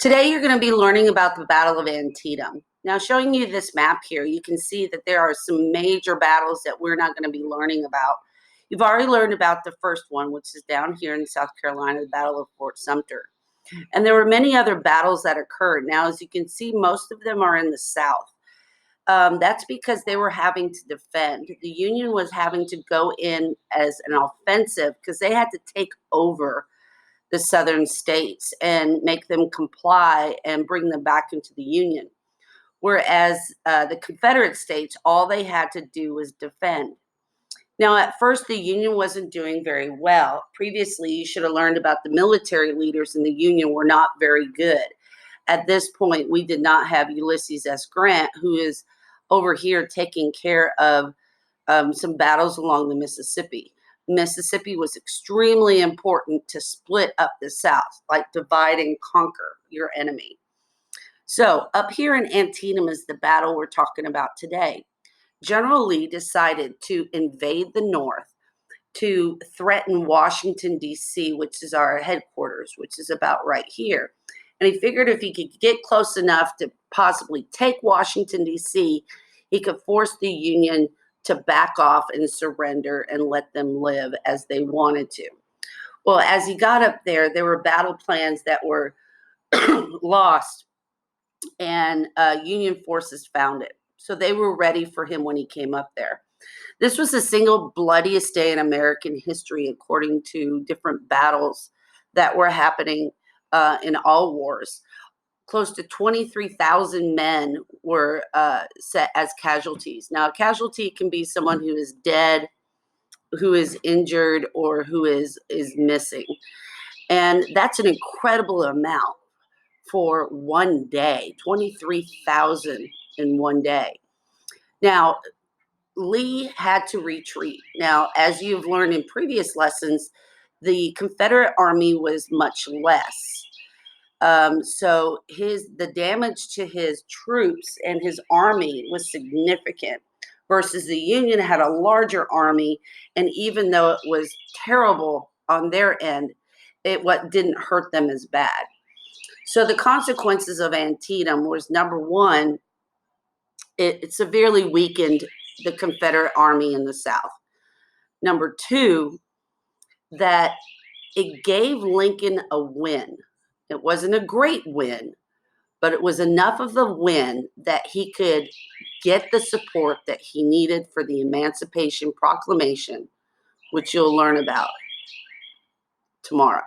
Today, you're going to be learning about the Battle of Antietam. Now, showing you this map here, you can see that there are some major battles that we're not going to be learning about. You've already learned about the first one, which is down here in South Carolina, the Battle of Fort Sumter. And there were many other battles that occurred. Now, as you can see, most of them are in the South. That's because they were having to defend. The Union was having to go in as an offensive because they had to take over the southern states and make them comply and bring them back into the Union. Whereas the Confederate states, all they had to do was defend. Now, at first, the Union wasn't doing very well. Previously, you should have learned about the military leaders in the Union were not very good. At this point, we did not have Ulysses S. Grant, who is over here taking care of some battles along the Mississippi. Mississippi was extremely important to split up the South, like divide and conquer your enemy. So up here in Antietam is the battle we're talking about today. General Lee decided to invade the North to threaten Washington, D.C., which is our headquarters, which is about right here. And he figured if he could get close enough to possibly take Washington, D.C., he could force the Union to back off and surrender and let them live as they wanted to. Well, as he got up there, there were battle plans that were lost, and Union forces found it. So they were ready for him when he came up there. This was the single bloodiest day in American history, according to different battles that were happening in all wars. Close to 23,000 men were set as casualties. Now, a casualty can be someone who is dead, who is injured, or who is missing. And that's an incredible amount for one day, 23,000 in one day. Now, Lee had to retreat. Now, as you've learned in previous lessons, the Confederate Army was much less. So the damage to his troops and his army was significant versus the Union had a larger army. And even though it was terrible on their end, what didn't hurt them as bad. So the consequences of Antietam was, number one, it severely weakened the Confederate Army in the South. Number two, that it gave Lincoln a win. It wasn't a great win, but it was enough of the win that he could get the support that he needed for the Emancipation Proclamation, which you'll learn about tomorrow.